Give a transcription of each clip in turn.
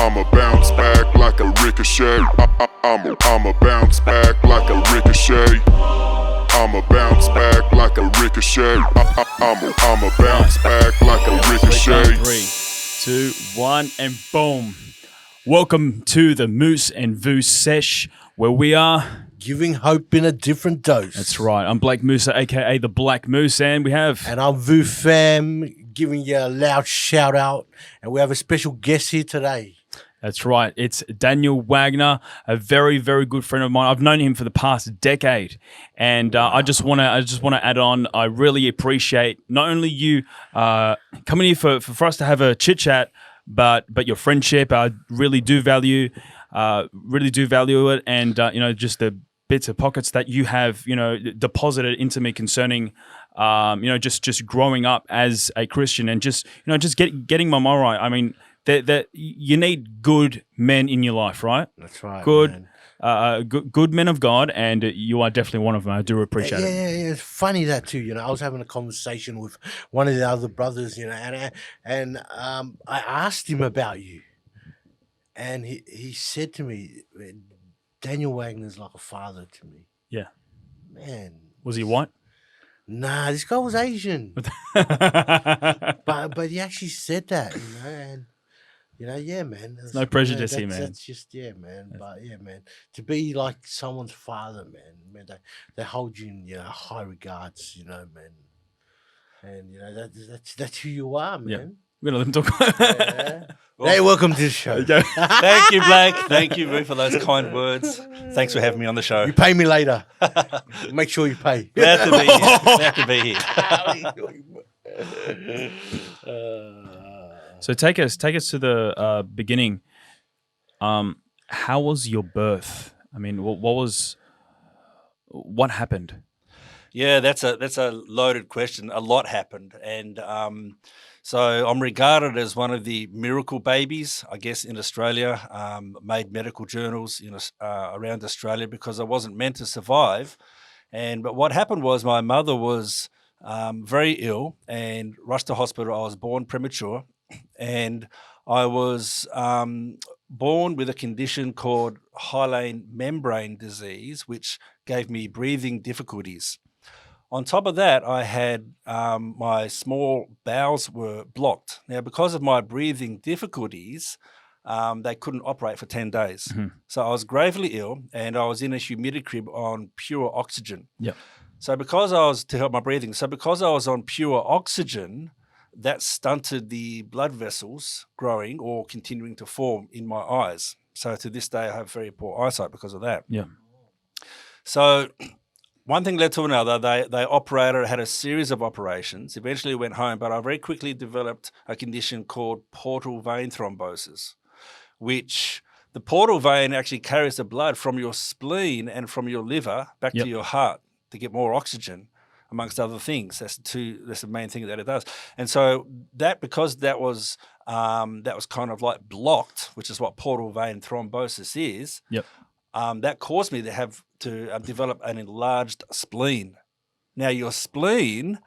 I'ma bounce back like a ricochet. I'ma bounce back like a ricochet. I'ma bounce back like a ricochet. I'ma bounce back like a ricochet. 3, 2, 1, and boom. Welcome to the Moose Vu Sesh, where we are giving hope in a different dose. That's right. I'm Blake Moosa, aka the Black Moose, and we have. And I'm Vu Fam, giving you a loud shout out. And we have a special guest here today. That's right. It's Daniel Wagner, a very, very good friend of mine. I've known him for the past decade, and I just want to add on. I really appreciate not only you coming here for us to have a chit chat, but your friendship. I really do value it, and just the bits of pockets that you have deposited into me concerning just growing up as a Christian and just getting my mind right. I mean, that you need good men in your life, right? That's right. Good, good men of God, and you are definitely one of them. I do appreciate it. Yeah. It's funny that too. I was having a conversation with one of the other brothers, and I asked him about you, and he said to me, Daniel Wagner's like a father to me. Yeah. Man. Was he white? Nah, this guy was Asian. but he actually said that, and yeah, man. No prejudice here, man. That's just, man. But yeah, man, to be like someone's father, man, they hold you in high regards, man. And that's who you are, man. Yeah. We're gonna let him talk. Yeah. Well, hey, welcome to the show. Thank you, Blake. Thank you, Vu, for those kind words. Thanks for having me on the show. You pay me later. Make sure you pay. Glad to be here. Glad to be here. So take us to the beginning. How was your birth? I mean, what happened? Yeah, that's a loaded question. A lot happened, and so I'm regarded as one of the miracle babies, I guess, in Australia. Made medical journals around Australia because I wasn't meant to survive. But what happened was my mother was very ill and rushed to hospital. I was born premature, and I was born with a condition called hyaline membrane disease, which gave me breathing difficulties. On top of that, I had my small bowels were blocked. Now, because of my breathing difficulties, they couldn't operate for 10 days. Mm-hmm. So I was gravely ill, and I was in a humidity crib on pure oxygen. Yep. So because I was on pure oxygen, that stunted the blood vessels growing or continuing to form in my eyes. So to this day, I have very poor eyesight because of that. Yeah. So one thing led to another. They had a series of operations, eventually went home, but I very quickly developed a condition called portal vein thrombosis, which the portal vein actually carries the blood from your spleen and from your liver back to your heart to get more oxygen, amongst other things. That's the main thing that it does. And so because that was kind of like blocked, which is what portal vein thrombosis is. Yep. That caused me to have to develop an enlarged spleen. Now, your spleen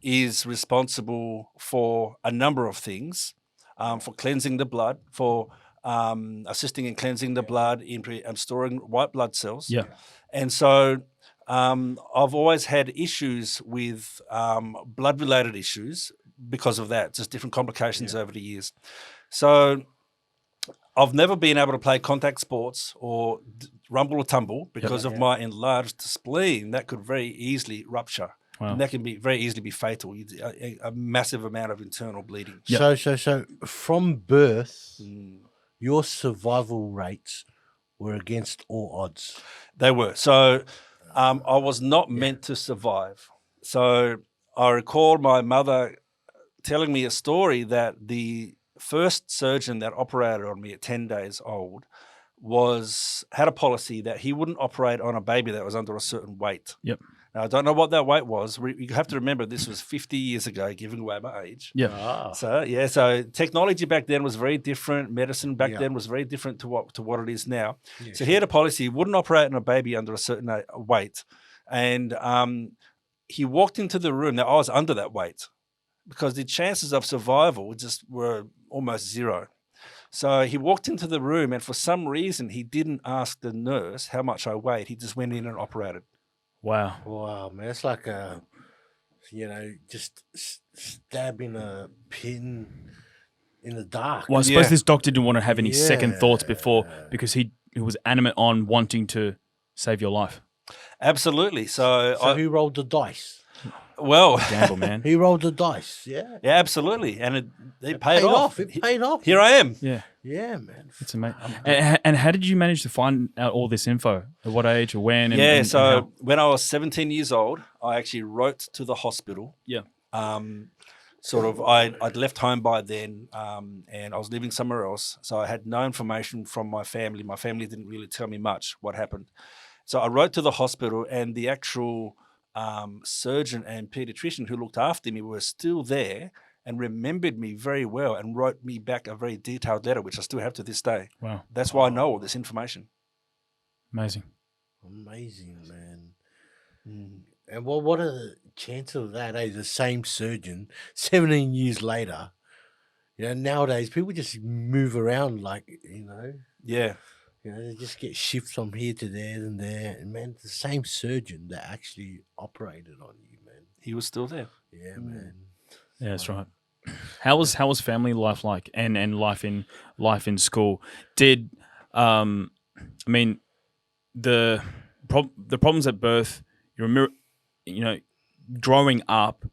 is responsible for a number of things, for cleansing the blood, for assisting in cleansing the blood, in storing white blood cells. Yeah. And so I've always had issues with blood-related issues because of that, just different complications over the years. So I've never been able to play contact sports or rumble or tumble because of my enlarged spleen. That could very easily rupture. Wow. And that can very easily be fatal. A massive amount of internal bleeding. Yep. So from birth, your survival rates were against all odds. They were. So I was not meant to survive. So I recall my mother telling me a story that the first surgeon that operated on me at 10 days old had a policy that he wouldn't operate on a baby that was under a certain weight. Yep. Now, I don't know what that weight was. You have to remember this was 50 years ago, giving away my age. Yeah. So technology back then was very different. Medicine back then was very different to what it is now. Yeah, so he had a policy, he wouldn't operate on a baby under a certain weight. And he walked into the room. Now, I was under that weight because the chances of survival just were almost zero. So he walked into the room, and for some reason, he didn't ask the nurse how much I weighed. He just went in and operated. Wow. Wow, man, it's like just stabbing a pin in the dark. Well, I suppose Yeah. this doctor didn't want to have any second thoughts before Yeah. because he was adamant on wanting to save your life. Absolutely. So, So he rolled the dice. well, Gamble, man. He rolled the dice. Yeah. yeah, absolutely, and it paid Paid off. It paid off. Here I am. Yeah, Yeah, man. it's amazing. And how did you manage to find out all this info? At what age or when? And, Yeah, and so how? when I was 17 years old, I actually wrote to the hospital. Yeah. I'd left home by then, and I was living somewhere else. So I had no information from my family. My family didn't really tell me much what happened. So I wrote to the hospital, and the actual surgeon and pediatrician who looked after me were still there and remembered me very well and wrote me back a very detailed letter, which I still have to this day. Wow, That's why I know all this information. amazing. Amazing, man. And what are the chances of that? The same surgeon, 17 years later. Nowadays people just move around Yeah. they just get shifts from here to there and there. And man, the same surgeon that actually operated on you, man. He was still there. Yeah, man. Yeah, that's right. How was family life like, and life in school? Did the problems at birth? Growing up,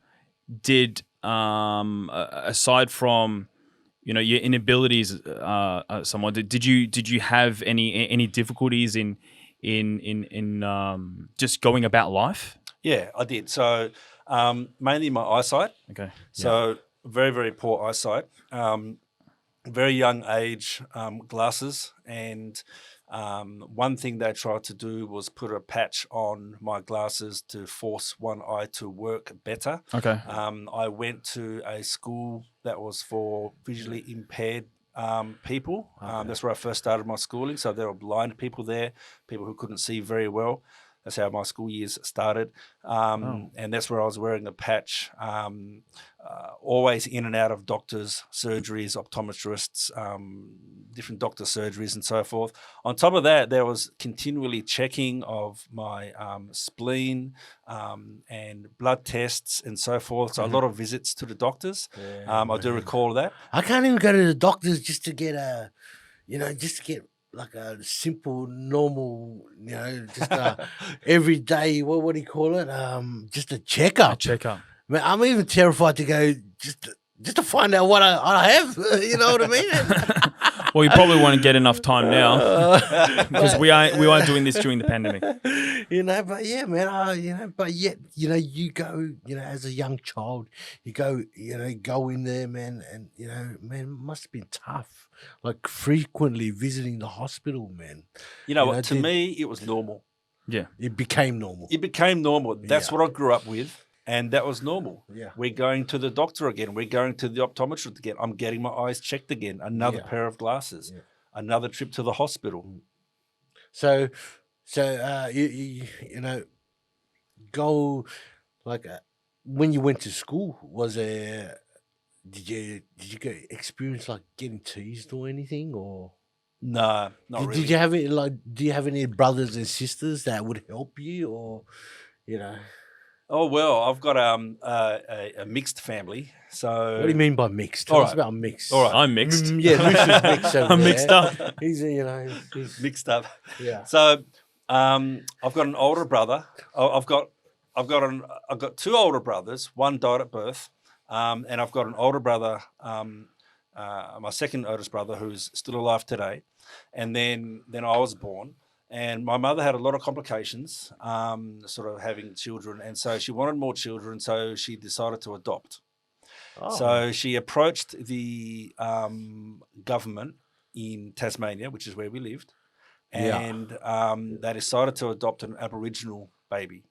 did aside from your inabilities, somewhat, did you have any difficulties in just going about life? Yeah, I did. So mainly my eyesight. Okay. So very, very poor eyesight. Very young age, glasses. And one thing they tried to do was put a patch on my glasses to force one eye to work better. Okay. I went to a school that was for visually impaired people. That's where I first started my schooling. So there were blind people there, people who couldn't see very well. That's how my school years started. And that's where I was wearing a patch, always in and out of doctors' surgeries, optometrists, different doctor surgeries and so forth. On top of that, there was continually checking of my spleen and blood tests and so forth. So a lot of visits to the doctors. I do recall that. I can't even go to the doctors just to get like a simple, normal, just every day. What do you call it? Just a checkup. Man, I'm even terrified to go just to find out what I have. You know what I mean? Well, you probably won't get enough time now because we are doing this during the pandemic. But yeah, man, but yet, you go, as a young child, you go in there, man, and, man, it must have been tough, like frequently visiting the hospital, man. What? To me, it was normal. Yeah. It became normal. It became normal. That's what I grew up with. And that was normal. Yeah. We're going to the doctor again. We're going to the optometrist again. I'm getting my eyes checked again. Another pair of glasses. Yeah. Another trip to the hospital. So you go like when you went to school. Did you experience like getting teased or anything, or no, not really. Did you have it do you have any brothers and sisters that would help you, or Oh, well, I've got a mixed family. So what do you mean by mixed? Tell us about mixed. All right. I'm mixed. Yeah, Moose is mixed. I'm mixed up. He's he's mixed up. Yeah. So I've got an older brother. I've got two older brothers. One died at birth, and I've got an older brother, my second oldest brother, who's still alive today. And then I was born. And my mother had a lot of complications, sort of having children. And so she wanted more children, so she decided to adopt. Oh. So she approached the government in Tasmania, which is where we lived, and they decided to adopt an Aboriginal baby.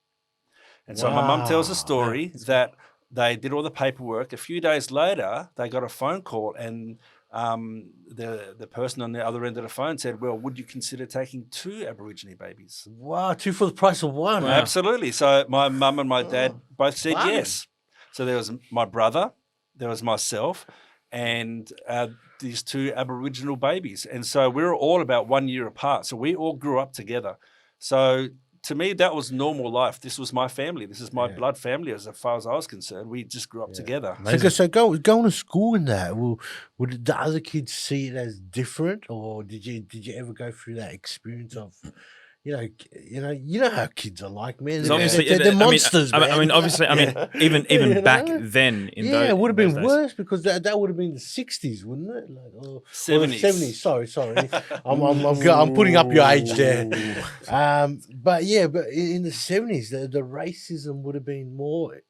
And so my mum tells a story that they did all the paperwork. A few days later, they got a phone call, and the person on the other end of the phone said, well, would you consider taking 2 Aborigine babies? Wow, 2 for the price of 1. Wow. Absolutely. So my mum and my dad both said yes. So there was my brother, there was myself, and these two Aboriginal babies. And so we were all about 1 year apart. So we all grew up together. So to me, that was normal life. This was my family. This is my blood family as far as I was concerned. We just grew up together. So going to school in that, would the other kids see it as different, or did you ever go through that experience of, you know how kids are like, man. They're monsters, man. I mean, obviously, even back then, it would have been worse, because that would have been the 60s, wouldn't it? Like, or 70s. 70s. Sorry. I'm putting up your age there. But in the 70s, the racism would have been more,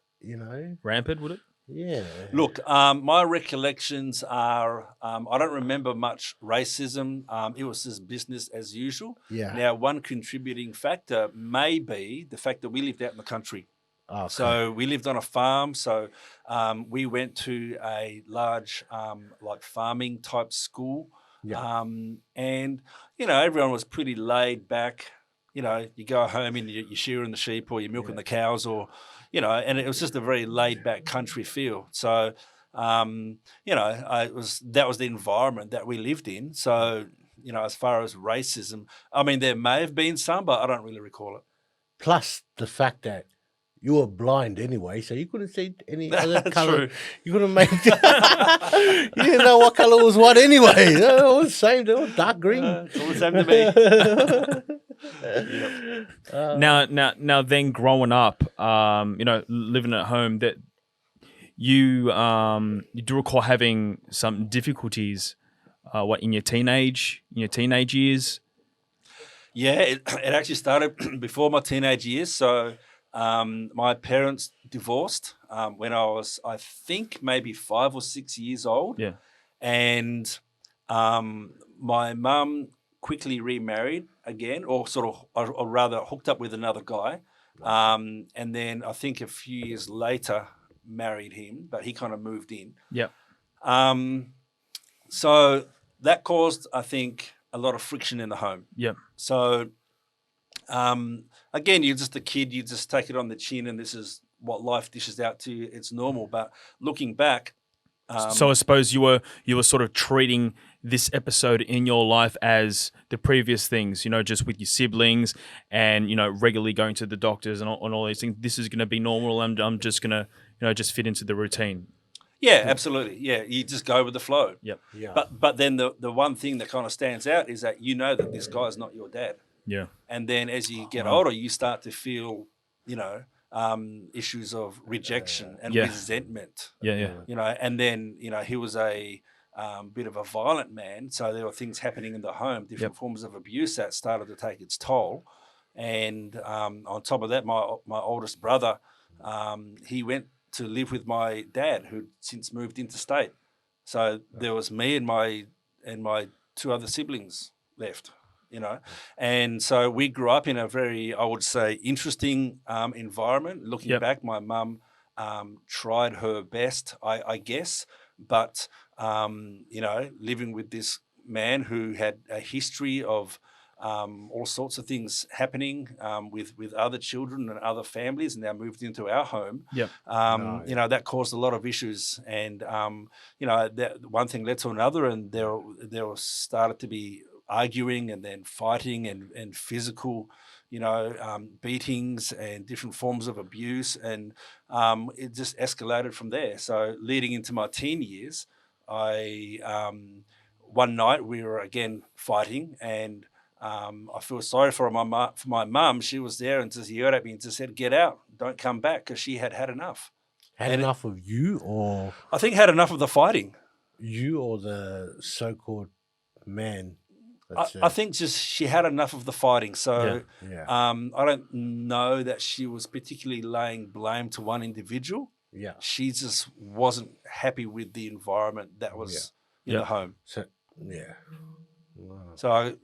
rampant, would it? Yeah. Look, my recollections are I don't remember much racism. It was just business as usual. Yeah. Now, one contributing factor may be the fact that we lived out in the country. Okay. So we lived on a farm. So we went to a large like farming type school. Yeah. And, everyone was pretty laid back. You go home and you're shearing the sheep, or you're milking the cows, or, and it was just a very laid back country feel. So, that was the environment that we lived in. So, as far as racism, I mean, there may have been some, but I don't really recall it. Plus the fact that you were blind anyway, so you couldn't see any other color. True. You couldn't make. You didn't know what color was what anyway. They were all the same. They were dark green. It's all the same to me. Now, then growing up, living at home, that you do recall having some difficulties, in your teenage years? Yeah, it actually started before my teenage years. So my parents divorced when I was, I think, maybe 5 or 6 years old. Yeah. And my mum quickly remarried again, or rather hooked up with another guy. And then I think a few years later married him, but he kind of moved in. Yeah. So that caused, I think, a lot of friction in the home. Yeah. So, again, you're just a kid. You just take it on the chin, and this is what life dishes out to you. It's normal. But looking back, so I suppose you were sort of treating this episode in your life as the previous things, just with your siblings, and regularly going to the doctors and all these things. This is going to be normal, and I'm just going to just fit into the routine. Yeah, absolutely. Yeah, you just go with the flow. Yep. Yeah. But then the one thing that kind of stands out is that that this guy is not your dad. Yeah. And then as you get older, you start to feel, issues of rejection and resentment. Yeah. And then, he was a bit of a violent man. So there were things happening in the home, different forms of abuse that started to take its toll. And on top of that, my oldest brother, he went to live with my dad, who'd since moved interstate. So there was me and my 2 other siblings left, And so we grew up in a very, I would say, interesting environment. Looking back, my mum tried her best, I guess, but, living with this man who had a history of all sorts of things happening with other children and other families, and now moved into our home. Yep. That caused a lot of issues, and that one thing led to another, and there started to be arguing, and then fighting, and physical, beatings and different forms of abuse, and it just escalated from there. So leading into my teen years, one night we were again fighting, and I feel sorry for my mum. She was there and just yelled at me and just said, "Get out, don't come back," because she had enough. Had enough of you, or I think had enough of the fighting. You or the so-called man? I think just she had enough of the fighting. So I don't know that she was particularly laying blame to one individual. Yeah. She just wasn't happy with the environment that was in the home. So wow. So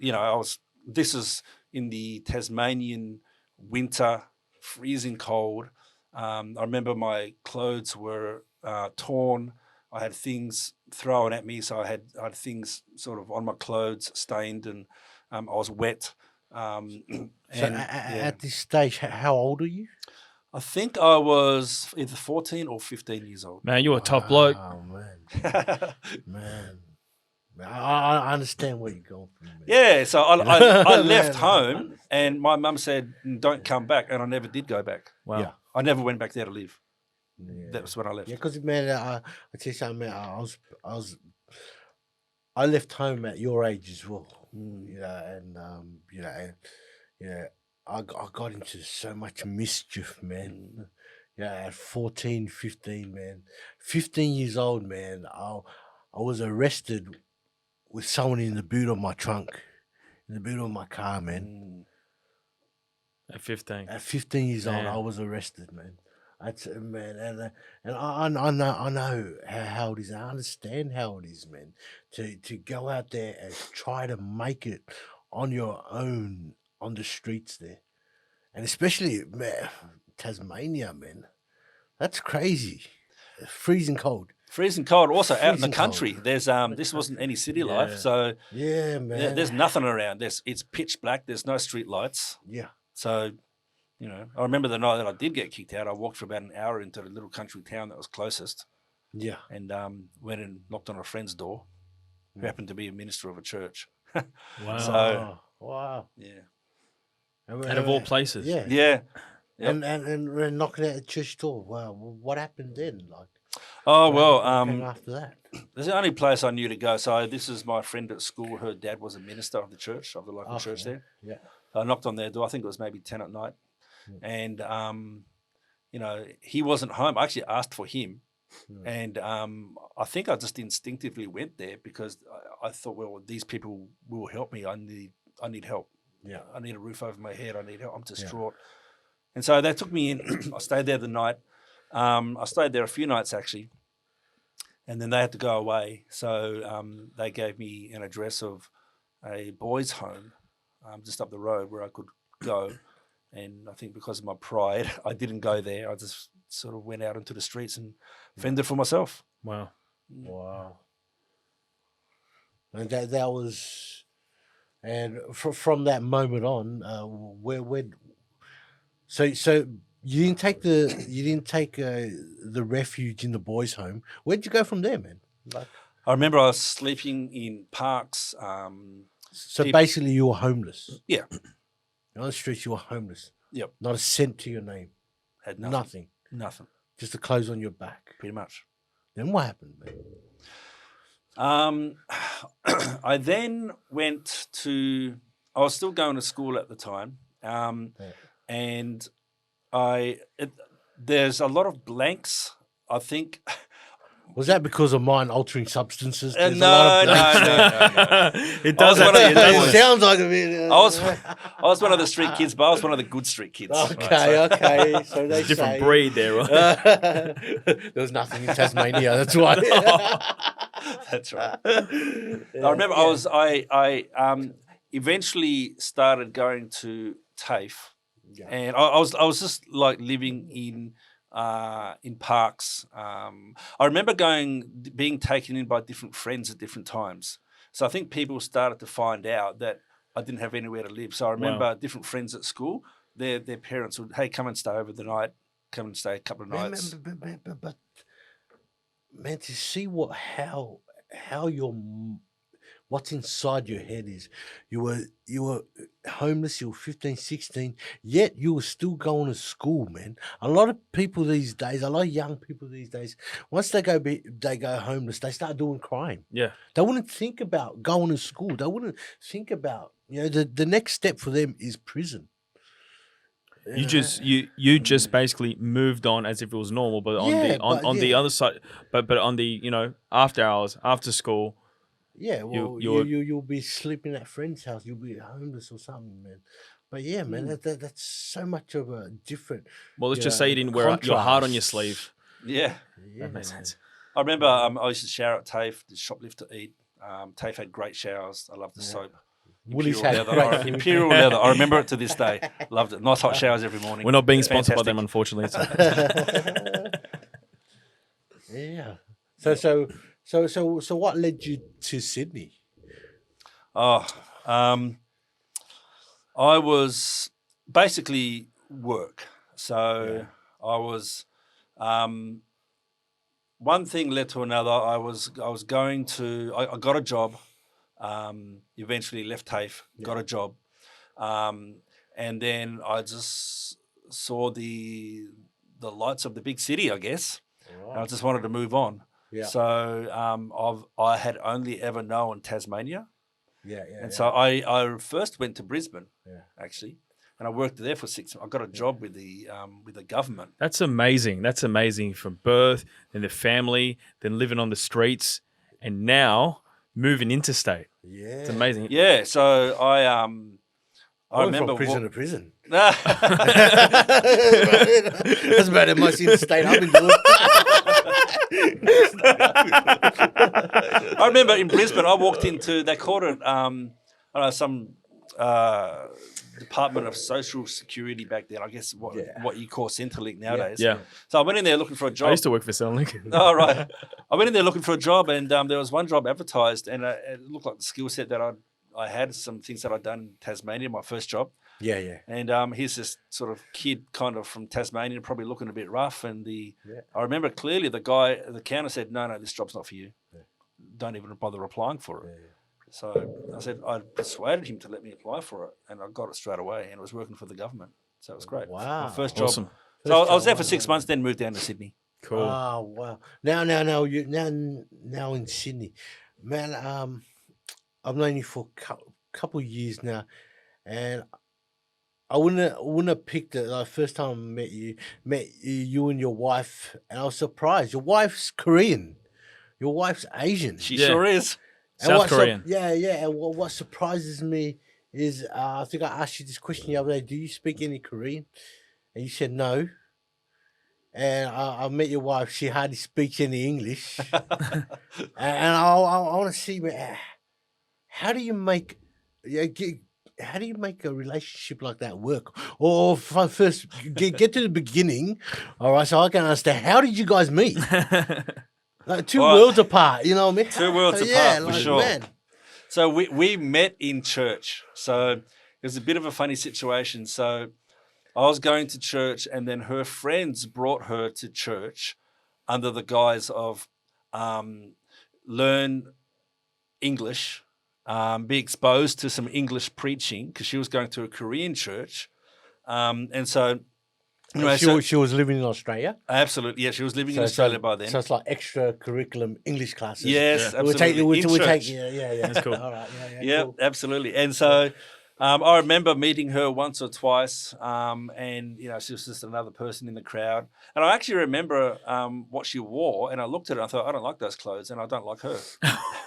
this is in the Tasmanian winter, freezing cold. I remember my clothes were torn. I had things thrown at me, so I had things sort of on my clothes stained, and I was wet. At this stage, how old are you? I think I was either 14 or 15 years old. Man, you're a tough bloke. Oh man, man. I understand where you're going from. Man. Yeah, so I left Man, home, and my mum said, "Don't come back," and I never did go back. Wow. Yeah. I never went back there to live. Yeah. That was when I left. Yeah, because man, I tell you something, man. I left home at your age as well. You know, and I got into so much mischief, man. Yeah, at 14, 15, man. 15 years old, man. I was arrested with someone in the boot of my trunk, in the boot of my car, man. At 15. At 15 years old, Man. I was arrested, man. Man, and I know how it is. I understand how it is, man. To go out there and try to make it on your own on the streets there, and especially man, Tasmania, man. That's crazy. Freezing cold. Freezing cold. Also out in the Freezing country, cold. there's this wasn't any city life, so Yeah, man. there's nothing around. It's pitch black. There's no street lights. Yeah. So, you know, I remember the night that I did get kicked out. I walked for about an hour into the little country town that was closest, Yeah. and went and knocked on a friend's door, who happened to be a minister of a church. Wow. So Wow. yeah, And of all places. Yeah. yeah. Yep. And knocking at the church door. Wow. What happened then? Like. Oh what well, came after that. this is the only place I knew to go. So this is my friend at school. Her dad was a minister of the church, of the local church there. Yeah. So I knocked on their door. I think it was maybe 10 at night. And, you know, he wasn't home. I actually asked for him. And I think I just instinctively went there because I thought, well, these people will help me. I need help. Yeah. I need a roof over my head. I need help. I'm distraught. And so they took me in. I stayed there the night. I stayed there a few nights, actually. And then they had to go away. So they gave me an address of a boys' home just up the road where I could go. And I think because of my pride, I didn't go there. I just sort of went out into the streets and fended for myself. Wow. Wow. And that was, and from that moment on, so you didn't take the refuge in the boys' home. Where'd you go from there, man? Like, I remember I was sleeping in parks. so basically, you were homeless. Yeah. On the streets, you were homeless. Yep. Not a cent to your name. Had Nothing. Nothing. Just the clothes on your back. Pretty much. Then what happened, man? I then went to. I was still going to school at the time, and there's a lot of blanks. I think. Was that because of mind-altering substances? No. It does. It sounds like a bit. I was one of the street kids, but I was one of the good street kids. Okay. So they Different say, breed there, right? there was nothing in Tasmania. That's why. That's right. I remember I eventually started going to TAFE, and I was just like living in parks. I remember being taken in by different friends at different times. So I think people started to find out that I didn't have anywhere to live. So I remember different friends at school, their parents would, hey, come and stay over the night, come and stay a couple of nights. But man, to see how what's inside your head is, you were homeless, you were 15, 16, yet you were still going to school, man. A lot of people these days, a lot of young people these days, once they go homeless, they start doing crime. Yeah. They wouldn't think about going to school. They wouldn't think about, the next step for them is prison. You just basically moved on as if it was normal, but on the other side, but on the after hours, after school. Yeah, well, you'll be sleeping at a friend's house. You'll be homeless or something, man. But yeah, man, that's so much of a different. Well, let's just say you didn't wear your heart on your contrast. sleeve. Yeah. That makes sense. I remember I used to shower at TAFE, the shoplift to eat. TAFE had great showers. I loved the soap. Woolies had Leather, great food. Imperial leather. I remember it to this day. Loved it. Nice hot showers every morning. We're not being sponsored by Fantastic. them, unfortunately. Yeah. So what led you to Sydney? I was basically work. So I was, one thing led to another. I got a job. Eventually left TAFE, got a job, and then I just saw the lights of the big city, I guess. Right. And I just wanted to move on. Yeah. So I had only ever known Tasmania. Yeah. And so I first went to Brisbane, actually, and I worked there for 6 months. I got a job with the government. That's amazing. That's amazing. From birth, then the family, then living on the streets, and now moving interstate. Yeah. It's amazing. Yeah, so I remember from prison to prison. Nah. That's about it. Most interstate I've been doing. I remember in Brisbane, I walked into, they called it, I don't know, some Department of Social Security back then, I guess what you call Centrelink nowadays. Yeah. So I went in there looking for a job. I used to work for Centrelink. Oh, right. I went in there looking for a job, and there was one job advertised, and it looked like the skill set that I had, some things that I'd done in Tasmania, my first job. Yeah. And here's this sort of kid kind of from Tasmania, probably looking a bit rough. And I remember clearly the guy at the counter said, no, this job's not for you. Yeah. Don't even bother applying for it. Yeah. So I said, I persuaded him to let me apply for it, and I got it straight away, and it was working for the government. So it was great. Wow. My first job. Awesome. So I was there for 6 months, then moved down to Sydney. Cool. Oh wow! Now you now in Sydney, man. I've known you for a couple of years now, and I wouldn't have picked it. Like first time I met you and your wife, and I was surprised. Your wife's Korean, your wife's Asian. She sure is. South Korean. Yeah. And what surprises me is I think I asked you this question the other day. Do you speak any Korean? And you said no. And I met your wife. She hardly speaks any English. and I want to see, man, how do you make a relationship like that work? Or first, get to the beginning, all right, so I can understand. How did you guys meet? Like two worlds apart, you know what I mean? Two worlds apart, for sure. Man. So we met in church. So it was a bit of a funny situation. So I was going to church, and then her friends brought her to church under the guise of learn English, be exposed to some English preaching, because she was going to a Korean church. And so... Anyway, she was living in Australia? Absolutely, yeah. She was living in Australia by then. So it's like extra curriculum English classes. Yes, absolutely. We'll take, yeah. That's cool. All right, yeah, cool. Absolutely. And so I remember meeting her once or twice, and she was just another person in the crowd. And I actually remember what she wore, and I looked at her and I thought, I don't like those clothes, and I don't like her.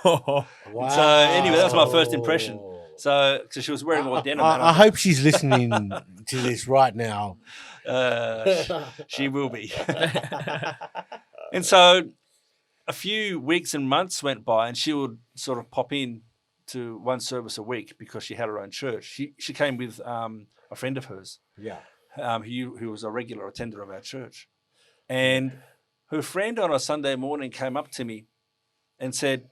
Wow. So anyway, that was my first impression. So she was wearing more denim. I hope she's listening to this right now. She will be. And so a few weeks and months went by, and she would sort of pop in to one service a week because she had her own church. She came with a friend of hers, who was a regular attender of our church. And her friend on a Sunday morning came up to me and said,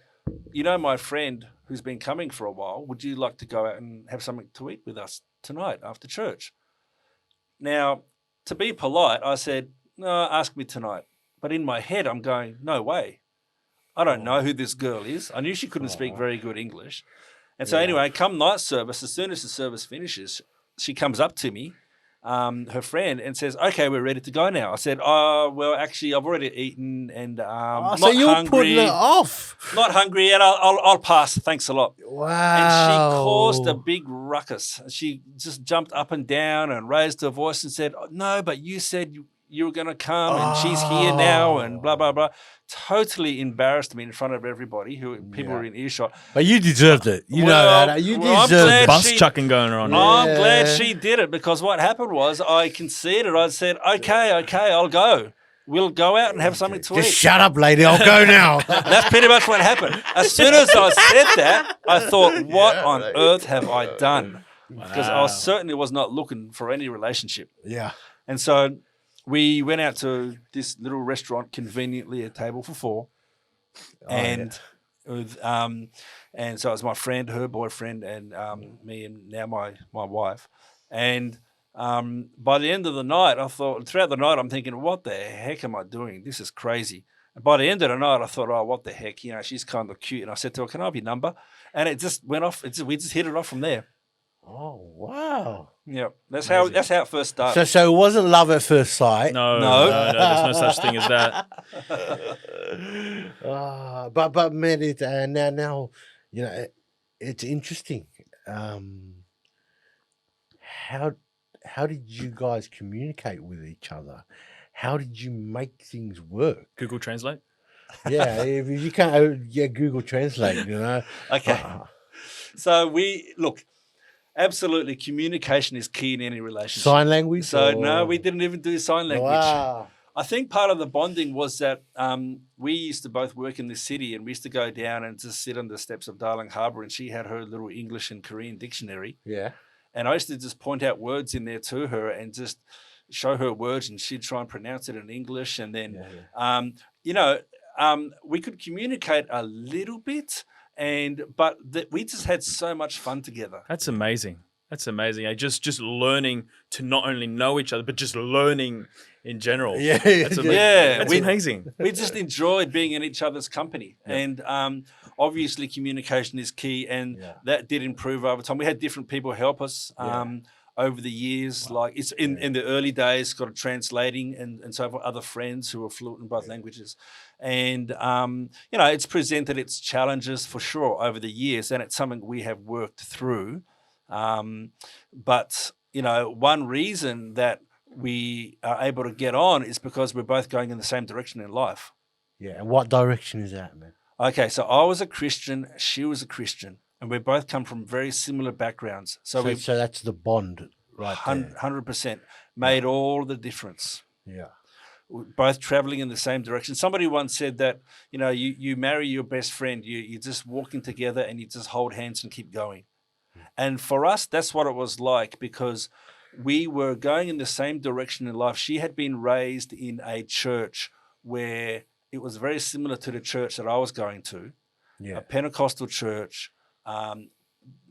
my friend who's been coming for a while, would you like to go out and have something to eat with us tonight after church? Now, to be polite, I said, no, ask me tonight. But in my head, I'm going, no way. I don't know who this girl is. I knew she couldn't speak very good English. And so anyway, come night service, as soon as the service finishes, she comes up to me, her friend, and says, okay, we're ready to go now. I said, well, actually, I've already eaten, and not so you're hungry. Putting it off. Not hungry, and I'll pass. Thanks a lot. Wow. And she caused a big ruckus. She just jumped up and down and raised her voice and said, no, but you said you were going to come, and she's here now, and blah, blah, blah. Totally embarrassed me in front of everybody, people were in earshot. But you deserved it. You know that. You deserved it. Bus chucking going on. I'm glad she did it, because what happened was I conceded. I said, okay, I'll go. We'll go out and have something to eat. Just shut up, lady. I'll go now. That's pretty much what happened. As soon as I said that, I thought, what on earth have I done? Because I certainly was not looking for any relationship. Yeah. And so we went out to this little restaurant, conveniently a table for four. And so it was my friend, her boyfriend, and me, and now my wife. And by the end of the night, throughout the night, I'm thinking, what the heck am I doing? This is crazy. And by the end of the night, I thought, oh, what the heck? She's kind of cute. And I said to her, can I have your number? And it just went off. We just hit it off from there. Oh, wow. Yeah, that's how it first started. So it wasn't love at first sight. No. No, there's no such thing as that. But man, now it's interesting. How did you guys communicate with each other? How did you make things work? Google Translate. Yeah, if you can't, Google Translate. Okay. So absolutely, communication is key in any relationship. Sign language. So no, we didn't even do sign language. Wow. I think part of the bonding was that we used to both work in the city, and we used to go down and just sit on the steps of Darling Harbour, and she had her little English and Korean dictionary. Yeah. And I used to just point out words in there to her and just show her words, and she'd try and pronounce it in English. And then, we could communicate a little bit, but we just had so much fun together. That's amazing. Just learning to not only know each other, but just learning in general. Yeah. That's amazing. Yeah, That's amazing. We just enjoyed being in each other's company. Yeah. And obviously communication is key, and that did improve over time. We had different people help us over the years. Like it's in the early days, got translating and so forth, other friends who were fluent in both languages. And, it's presented its challenges for sure over the years, and it's something we have worked through. But one reason that we are able to get on is because we're both going in the same direction in life. Yeah. And what direction is that, man? Okay, so I was a Christian, she was a Christian, and we both come from very similar backgrounds. So that's the bond, right? 100% made all the difference. Yeah. We're both traveling in the same direction. Somebody once said that, you marry your best friend, you're just walking together and you just hold hands and keep going. And for us, that's what it was like, because we were going in the same direction in life. She had been raised in a church where it was very similar to the church that I was going to, a Pentecostal church,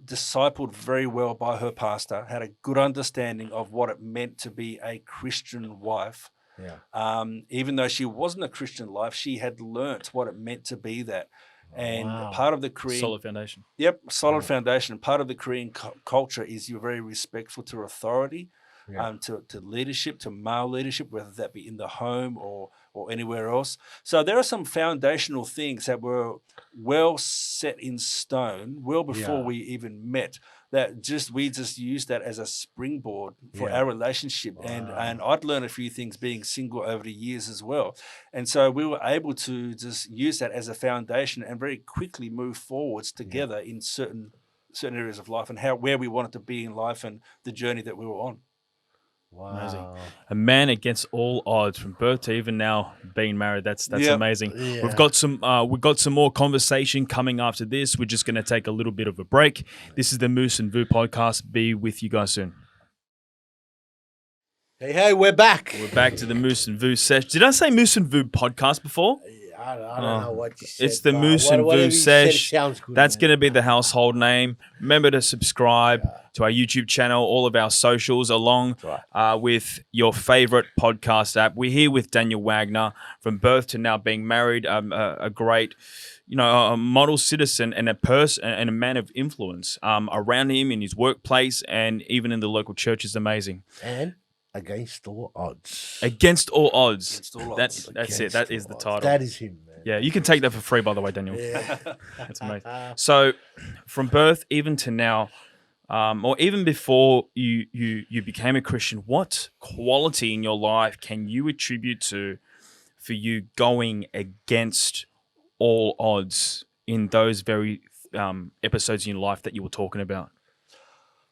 discipled very well by her pastor, had a good understanding of what it meant to be a Christian wife. Yeah. Even though she wasn't a Christian life, she had learnt what it meant to be that. And part of the Korean solid foundation. Yep, solid foundation. Part of the Korean culture is you're very respectful to authority, to leadership, to male leadership, whether that be in the home or anywhere else. So there are some foundational things that were well set in stone well before we even met. That we just used that as a springboard for our relationship. And I'd learned a few things being single over the years as well. And so we were able to just use that as a foundation and very quickly move forwards together in certain areas of life and where we wanted to be in life and the journey that we were on. Wow. Amazing. A man against all odds, from birth to even now being married. That's amazing. Yeah. We've got some more conversation coming after this. We're just going to take a little bit of a break. This is the Moose and Vu podcast. Be with you guys soon. Hey, we're back. We're back to the Moose and Vu Sesh. Did I say Moose and Vu podcast before? I don't know what you said. It's the Moose and Vu Sesh. Sounds good. That's going to be the household name. Remember to subscribe to our YouTube channel, all of our socials, along with your favorite podcast app. We're here with Daniel Wagner, from birth to now being married, a great, a model citizen and a person and a man of influence around him in his workplace and even in the local church is amazing. And against all odds. Against all odds. Against all odds. That's it. That is the title. That is him, man. Yeah, you can take that for free, by the way, Daniel. Yeah. That's amazing. So, from birth even to now, or even before you became a Christian, what quality in your life can you attribute for you going against all odds in those very episodes in your life that you were talking about?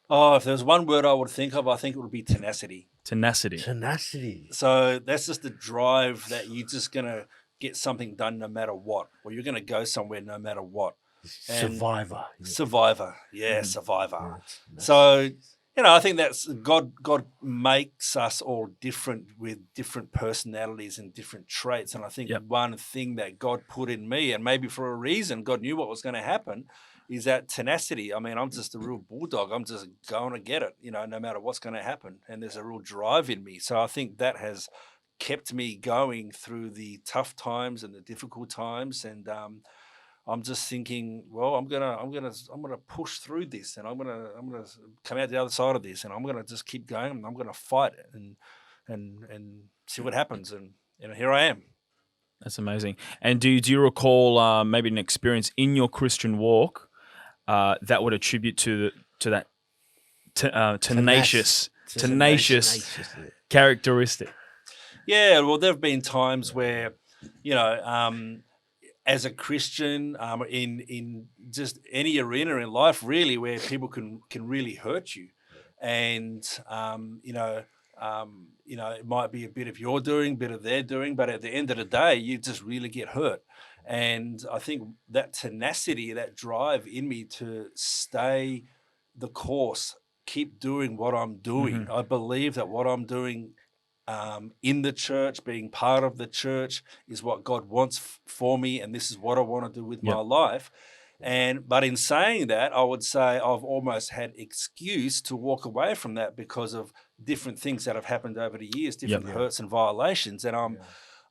Oh, if there's one word I would think of, I think it would be tenacity. Tenacity. So that's just the drive that you're just going to get something done no matter what, or you're going to go somewhere no matter what. And Survivor. Survivor. Survivor. So, I think that's God makes us all different with different personalities and different traits. And I think one thing that God put in me, and maybe for a reason, God knew what was going to happen, is that tenacity. I mean, I'm just a real bulldog. I'm just going to get it, no matter what's going to happen. And there's a real drive in me. So I think that has kept me going through the tough times and the difficult times. And I'm just thinking, well, I'm gonna push through this, and I'm gonna come out the other side of this, and I'm gonna just keep going, and I'm gonna fight and see what happens. And here I am. That's amazing. And do you recall maybe an experience in your Christian walk that would attribute to that tenacious characteristic? Yeah, well, there have been times where, as a Christian, in just any arena in life, really, where people can really hurt you, and it might be a bit of your doing, a bit of their doing, but at the end of the day, you just really get hurt. And I think that tenacity, that drive in me to stay the course, keep doing what I'm doing. I believe that what I'm doing in the church, being part of the church, is what God wants for me, and this is what I want to do with my life. But in saying that, I would say I've almost had excuse to walk away from that because of different things that have happened over the years, different hurts and violations. And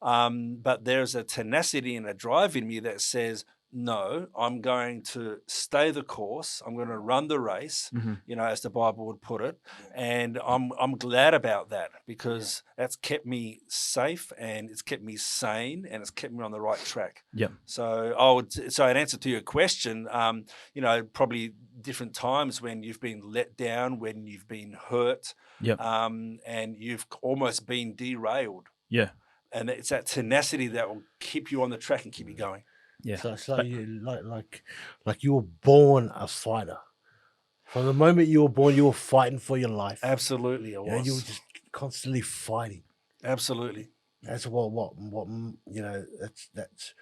but there's a tenacity and a drive in me that says, no, I'm going to stay the course. I'm going to run the race, as the Bible would put it. And I'm glad about that, because that's kept me safe, and it's kept me sane, and it's kept me on the right track. Yeah. So in answer to your question, probably different times when you've been let down, when you've been hurt, and you've almost been derailed. Yeah. And it's that tenacity that will keep you on the track and keep you going. Yeah. So it's like you were born a fighter. From the moment you were born, you were fighting for your life. Absolutely, I was. You were just constantly fighting. Absolutely. That's that's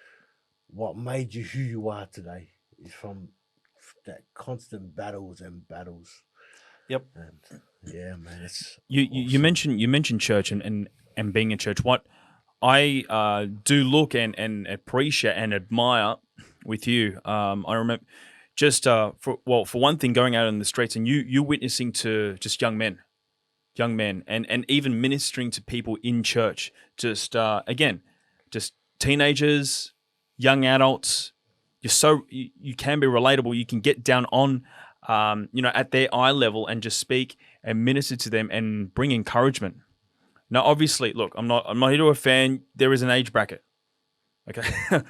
what made you who you are today. Is from that constant battles and battles. Yep. And yeah, man, it's you mentioned church and being in church. What I do look and appreciate and admire with you. I remember just for one thing, going out in the streets and you witnessing to just young men, and even ministering to people in church. Just again, just teenagers, young adults. You can be relatable. You can get down on at their eye level and just speak and minister to them and bring encouragement. Now, obviously, look, I'm not here to offend. There is an age bracket. Okay, well,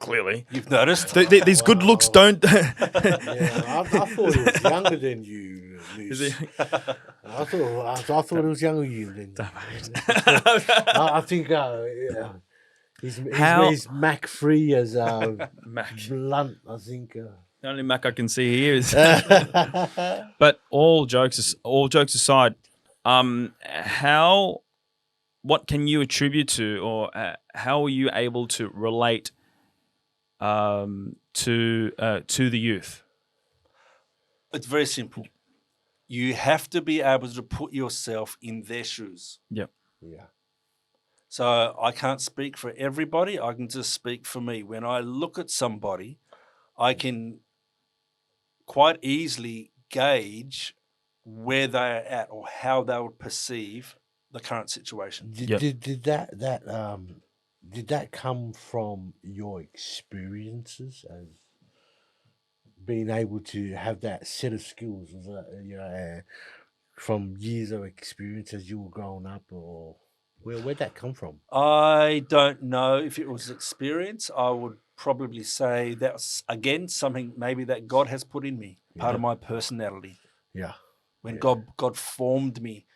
clearly you've noticed these good looks don't. I thought he was younger than you, Moose. I thought he was younger than you. I think he's Mac free as Mac blunt. I think. The only Mac I can see here is. But all jokes aside, what can you attribute to, or how are you able to relate to the youth? It's very simple. You have to be able to put yourself in their shoes. Yep. Yeah. So I can't speak for everybody. I can just speak for me. When I look at somebody, I can quite easily gauge where they're at or how they would perceive the current situation. Did that come from your experiences as being able to have that set of skills? Was that, from years of experience as you were growing up, or where'd that come from? I don't know if it was experience. I would probably say that's again something maybe that God has put in me, part of my personality. Yeah. When God formed me.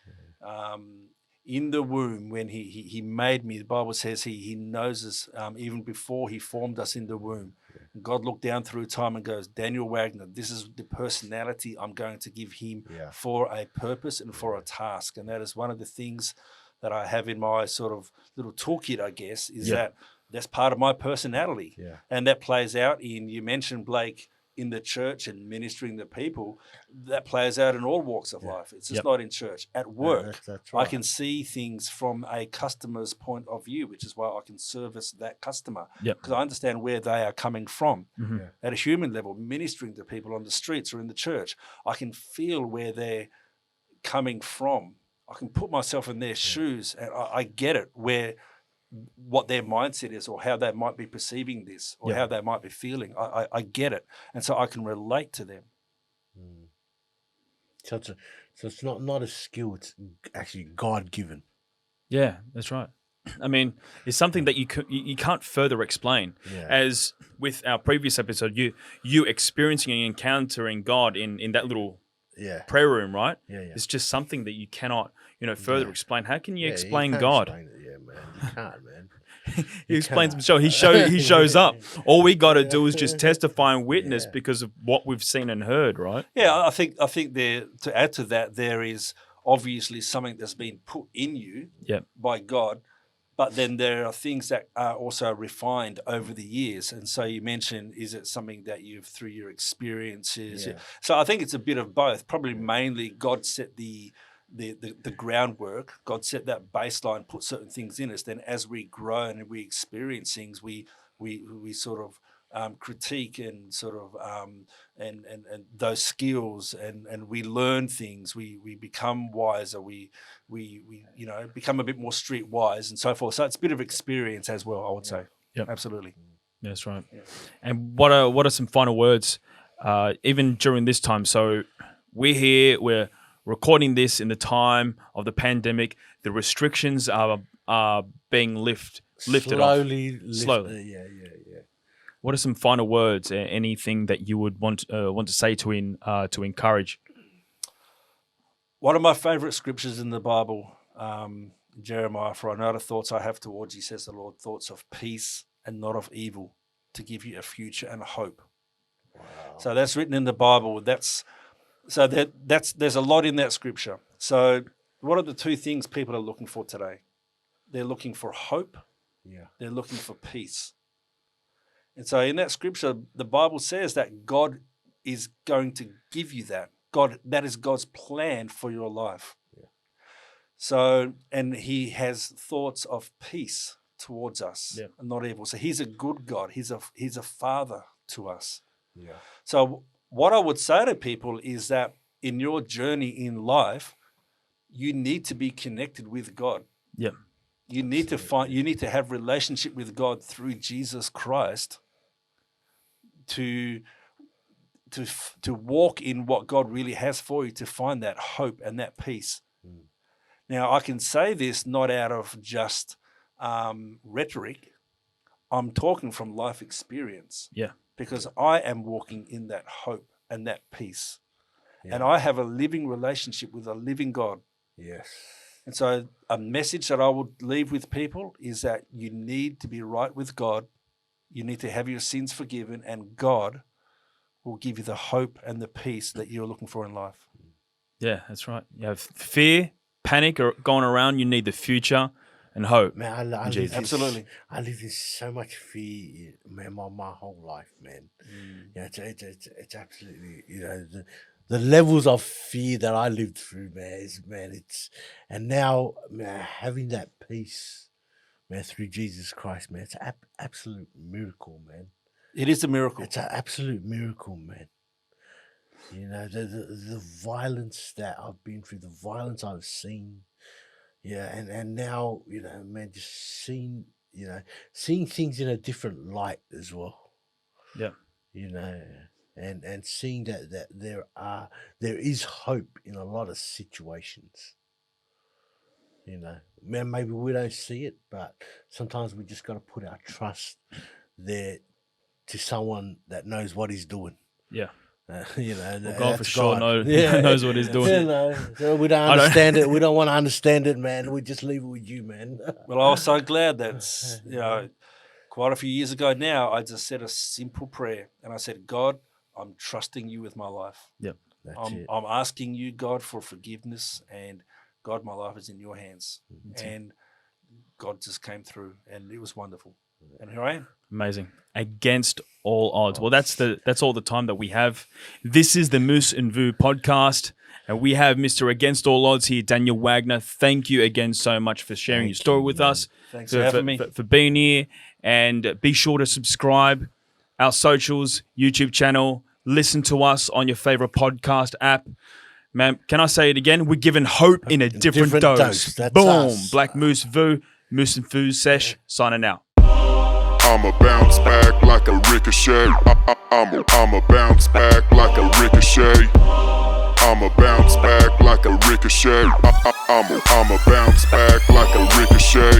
In the womb, when he made me, the Bible says he knows us even before he formed us in the womb. And God looked down through time and goes, Daniel Wagner, this is the personality I'm going to give him for a purpose and for a task. And that is one of the things that I have in my sort of little toolkit, I guess, is that's part of my personality. Yeah. And that plays out in, you mentioned Blake, in the church and ministering to people, that plays out in all walks of life. It's just not in church. At work, that's right. I can see things from a customer's point of view, which is why I can service that customer. Because I understand where they are coming from. At a human level, ministering to people on the streets or in the church, I can feel where they're coming from. I can put myself in their shoes, and I get it, what their mindset is, or how they might be perceiving this, or how they might be feeling. I get it, and so I can relate to them. So it's not a skill; it's actually God given. Yeah, that's right. I mean, it's something that you can't further explain. Yeah. As with our previous episode, you experiencing and encountering God in that little prayer room, right? Yeah. It's just something that you cannot, further explain. How can you Yeah, explain can't God? explain it. Yeah, man, you can't, man. He explains himself. He shows up. All we got to do is just testify and witness because of what we've seen and heard, right? Yeah, I think there, to add to that, there is obviously something that's been put in you by God, but then there are things that are also refined over the years. And so you mentioned, is it something that you've, through your experiences? Yeah. So I think it's a bit of both. Probably mainly God set the groundwork. God set that baseline, put certain things in us. Then as we grow and we experience things, we sort of critique and sort of and those skills, and we learn things. We become wiser. We become a bit more streetwise and so forth. So it's a bit of experience as well, I would say. Yep. Absolutely. That's right. Yeah. And what are some final words, even during this time? So we're recording this in the time of the pandemic. The restrictions are being lifted Slowly. Yeah. What are some final words? Anything that you would want to say to encourage? One of my favorite scriptures in the Bible, Jeremiah, for I know the thoughts I have towards you, says the Lord, thoughts of peace and not of evil, to give you a future and a hope. Wow. So that's written in the Bible. There's a lot in that scripture. So what are the two things people are looking for today? They're looking for hope. Yeah. They're looking for peace. And so in that scripture, the Bible says that God is going to give you that. That is God's plan for your life. Yeah. So, and he has thoughts of peace towards us and not evil. So he's a good God. He's a father to us. Yeah. So what I would say to people is that in your journey in life, you need to be connected with God. Yeah. You need to have relationship with God through Jesus Christ to walk in what God really has for you, to find that hope and that peace. Now, I can say this not out of just rhetoric. I'm talking from life experience. Yeah. Because I am walking in that hope and that peace. Yeah. And I have a living relationship with a living God. Yes. And so a message that I would leave with people is that you need to be right with God. You need to have your sins forgiven, and God will give you the hope and the peace that you're looking for in life. Yeah, that's right. You have fear, panic are going around. You need the future and hope. Man, I Jesus. Absolutely. I lived in so much fear, man, my whole life, man. Yeah, it's absolutely, the levels of fear that I lived through, and now, man, having that peace, man, through Jesus Christ, man, it's an absolute miracle, man. It is a miracle. It's an absolute miracle, man. The violence that I've been through, the violence I've seen, and now, man, just seeing things in a different light as well. Yeah. And seeing that there is hope in a lot of situations. Man, maybe we don't see it, but sometimes we just got to put our trust there to someone that knows what he's doing. Yeah. God for sure knows what he's doing. So we don't understand it. We don't want to understand it, man. We just leave it with you, man. Well, I was so glad that, quite a few years ago now, I just said a simple prayer. And I said, God, I'm trusting you with my life. Yep. I'm asking you, God, for forgiveness. And God, my life is in your hands. And God just came through, and it was wonderful. And here I am. Amazing. Against all odds. Well, that's all the time that we have. This is the Moose and Vu podcast, and we have Mr. Against All Odds here, Daniel Wagner. Thank you again so much for sharing your story with us. Thanks for having me. For being here, and be sure to subscribe our socials, YouTube channel. Listen to us on your favorite podcast app. Man, can I say it again? We're giving hope in a different dose. That's Boom. us. Black Moose Vu, Moose Vu Sesh, signing out. I'ma bounce back like a ricochet. I'ma bounce back like a ricochet. I'ma bounce back like a ricochet. I'ma bounce back like a ricochet.